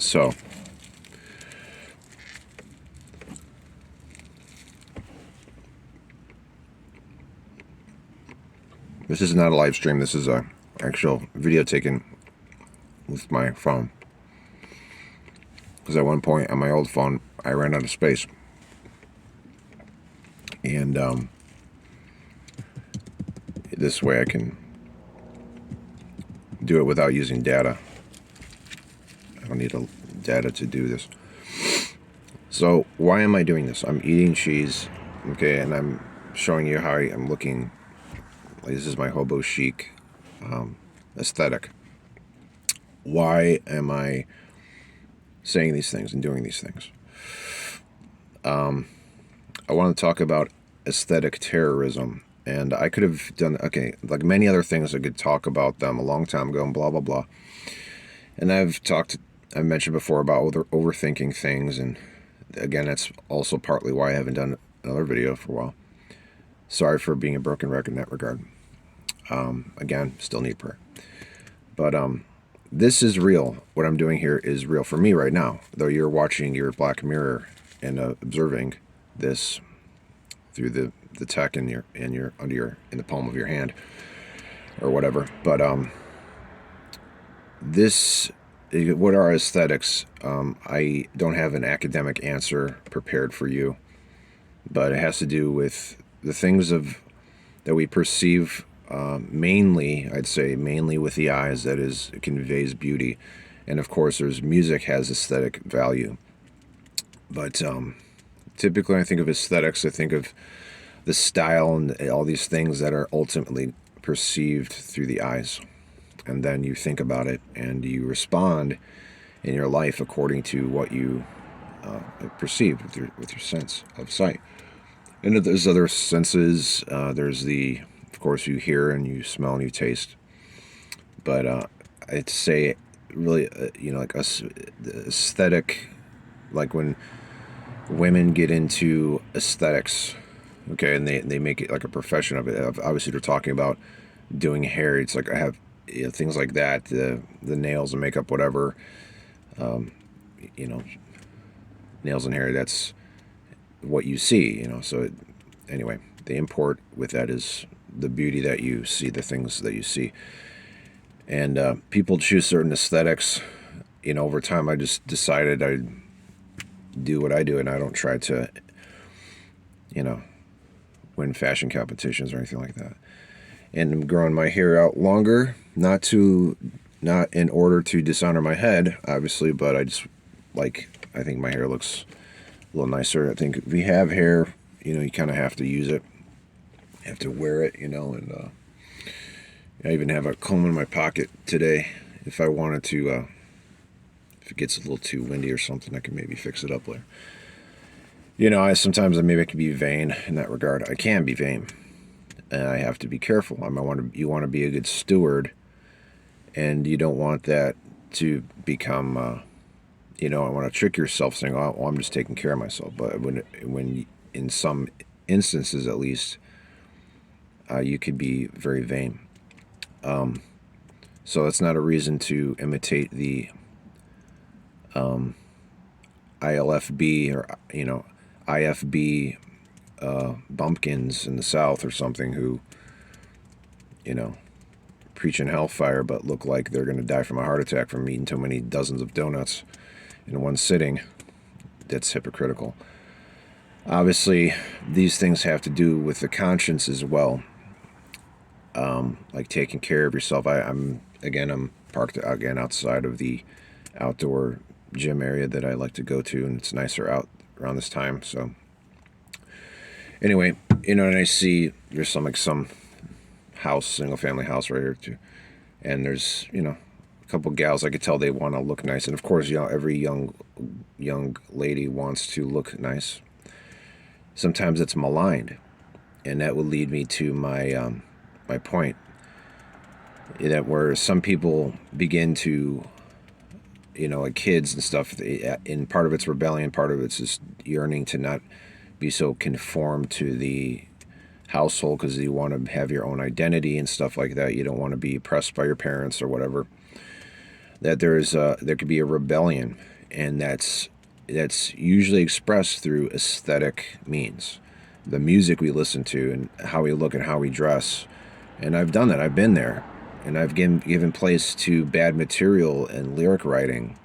So, this is not a live stream. This is a actual video taken with my phone. Because at one point on my old phone, I ran out of space. And this way I can do it without using data. I don't need data to do this. So why am I doing this? I'm eating cheese, okay, and I'm showing you how I'm looking. This is my hobo chic aesthetic. Why am I saying these things and doing these things? I want to talk about aesthetic terrorism. And I could have done, okay, like many other things, I could talk about them a long time ago and blah, blah, blah. And I've mentioned before about overthinking things. And again, that's also partly why I haven't done another video for a while. Sorry for being a broken record in that regard. Again, still need prayer. But this is real. What I'm doing here is real for me right now. Though you're watching your Black Mirror and observing this through the tech in the palm of your hand or whatever. But what are aesthetics? I don't have an academic answer prepared for you, but it has to do with the things that we perceive, I'd say mainly with the eyes. That is, it conveys beauty, and of course there's music has aesthetic value. But typically when I think of aesthetics, I think of the style and all these things that are ultimately perceived through the eyes. And then you think about it and you respond in your life according to what you perceive with your sense of sight. And there's other senses. There's of course, you hear and you smell and you taste. But I'd say really, like the aesthetic, like when women get into aesthetics, okay, and they make it like a profession of it. Obviously, they're talking about doing hair. It's like I have things like that, the nails and makeup, whatever. Nails and hair. That's what you see. So anyway, the import with that is the beauty that you see, the things that you see, and people choose certain aesthetics. Over time, I just decided I'd do what I do, and I don't try to, win fashion competitions or anything like that. And I'm growing my hair out longer, not in order to dishonor my head, obviously, but I think my hair looks a little nicer. I think if you have hair, you kind of have to use it, you have to wear it, and I even have a comb in my pocket today. If I wanted to, if it gets a little too windy or something, I can maybe fix it up later. Sometimes maybe I can be vain in that regard. I can be vain, and I have to be careful. You want to be a good steward, and you don't want that to become, I want to trick yourself saying, "Oh, well, I'm just taking care of myself." But when in some instances, at least, you could be very vain. So that's not a reason to imitate the ILFB or IFB bumpkins in the South or something who, preaching hellfire but look like they're going to die from a heart attack from eating too many dozens of donuts in one sitting. That's hypocritical. Obviously, these things have to do with the conscience as well, like taking care of yourself. I'm parked again outside of the outdoor gym area that I like to go to, and it's nicer out around this time. So anyway, and I see there's some house, single family house right here too, and there's a couple gals. I could tell they want to look nice, and of course every young lady wants to look nice. Sometimes it's maligned, and that would lead me to my my point, that where some people begin to, like kids and stuff, and part of it's rebellion, part of it's just yearning to not be so conformed to the household because you want to have your own identity and stuff like that. You don't want to be oppressed by your parents or whatever. that there could be a rebellion, and that's usually expressed through aesthetic means, the music we listen to and how we look and how we dress. And I've done that. I've been there, and I've given place to bad material and lyric writing,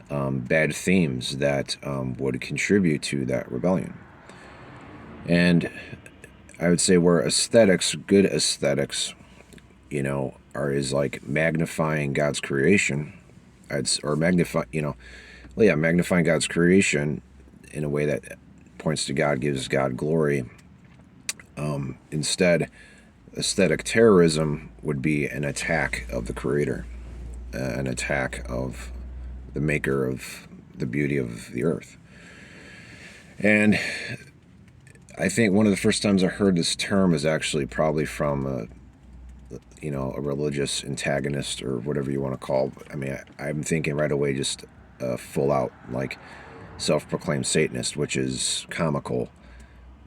bad themes that would contribute to that rebellion. And I would say where aesthetics, good aesthetics, is like magnifying God's creation, or magnifying God's creation in a way that points to God, gives God glory. Instead, aesthetic terrorism would be an attack of the Creator, an attack of the Maker of the beauty of the earth. And I think one of the first times I heard this term is actually probably from a religious antagonist or whatever you want to call it. I mean, I'm thinking right away just full out like self-proclaimed Satanist, which is comical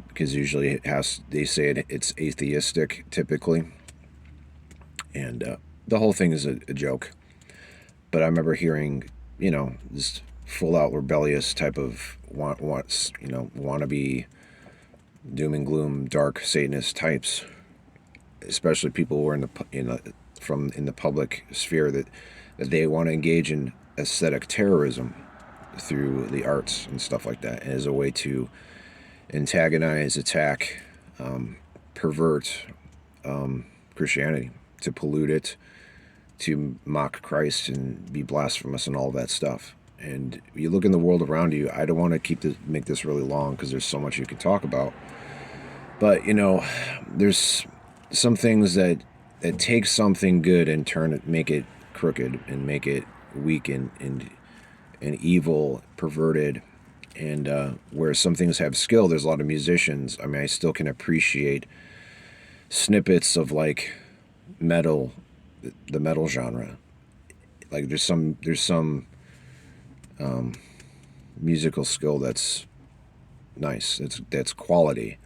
because usually they say it's atheistic typically, and the whole thing is a joke. But I remember hearing, this full-out rebellious type of wannabe doom and gloom dark Satanist types, especially people who are in the public sphere, that they want to engage in aesthetic terrorism through the arts and stuff like that, as a way to antagonize, attack, pervert Christianity, to pollute it, to mock Christ and be blasphemous and all that stuff. And you look in the world around you. I don't want to make this really long because there's so much you could talk about. But there's some things that take something good and make it crooked and make it weak and evil, perverted. And where some things have skill, there's a lot of musicians. I mean, I still can appreciate snippets of like metal, the metal genre. Like there's some musical skill that's nice. That's quality,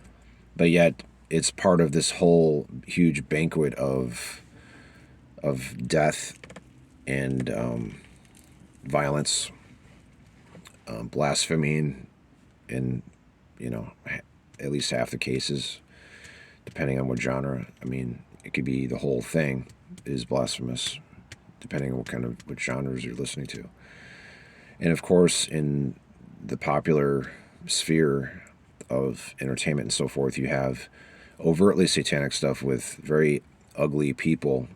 but yet it's part of this whole huge banquet of death and violence, blasphemy, in at least half the cases, depending on what genre. I mean, it could be the whole thing is blasphemous, depending on what genres you're listening to. And of course, in the popular sphere of entertainment and so forth, you have overtly satanic stuff with very ugly people.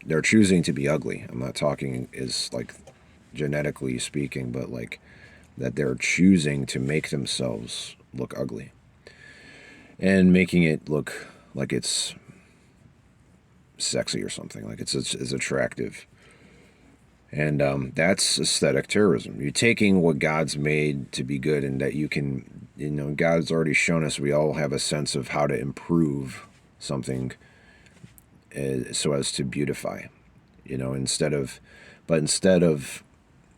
They're choosing to be ugly. I'm not talking as like genetically speaking, but like that they're choosing to make themselves look ugly and making it look like it's sexy or something, like it's attractive. And that's aesthetic terrorism. You're taking what God's made to be good, and that you can, God's already shown us we all have a sense of how to improve something so as to beautify, instead of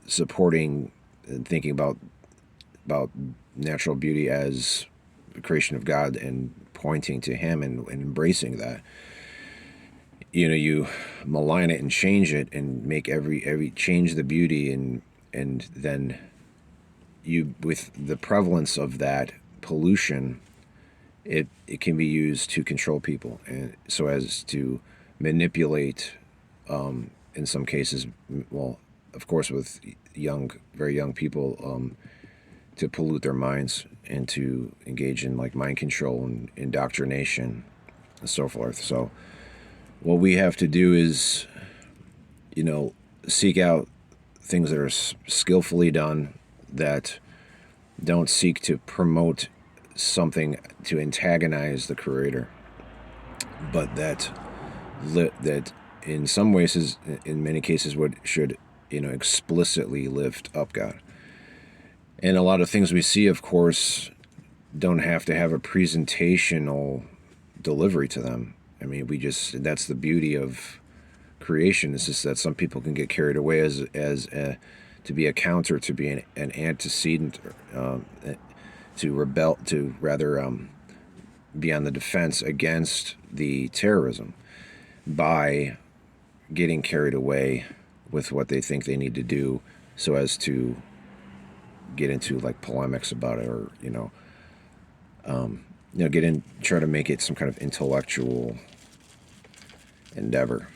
supporting and thinking about natural beauty as the creation of God and pointing to Him and embracing that, you malign it and change it and make every change the beauty, and then you, with the prevalence of that pollution, it can be used to control people, and so as to manipulate, in some cases, well, of course, with very young people, to pollute their minds and to engage in like mind control and indoctrination and so forth. So what we have to do is, seek out things that are skillfully done, that don't seek to promote something to antagonize the Creator, but that in some ways, in many cases, should explicitly lift up God. And a lot of things we see, of course, don't have to have a presentational delivery to them. I mean, that's the beauty of creation. It's just that some people can get carried away as to be a counter, to be an antecedent, to rebel, to rather be on the defense against the terrorism by getting carried away with what they think they need to do, so as to get into like polemics about it, or try to make it some kind of intellectual endeavor.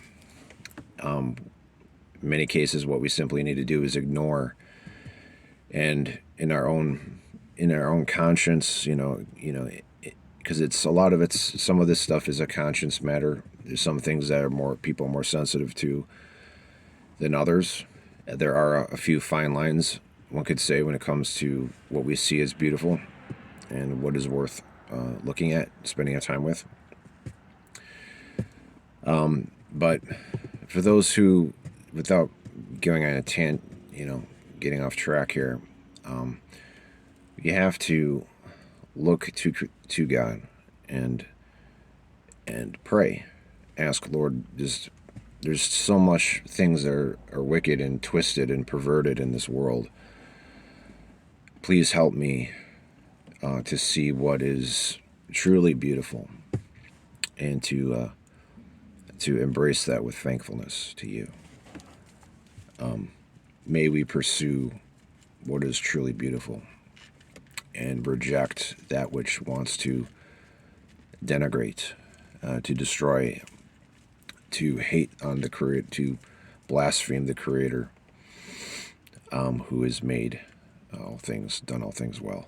In many cases, what we simply need to do is ignore, and in our own conscience, because it's a lot of it's some of this stuff is a conscience matter. There's some things that are people are more sensitive to than others. There are a few fine lines, one could say, when it comes to what we see as beautiful and what is worth looking at, spending our time with. But for those who, without going on a getting off track here, you have to look to God and pray, ask Lord. There's so much things that are wicked and twisted and perverted in this world. Please help me to see what is truly beautiful, and to embrace that with thankfulness to you. May we pursue what is truly beautiful and reject that which wants to denigrate, to destroy, to hate on the Creator, to blaspheme the Creator, who has made all things, done all things well.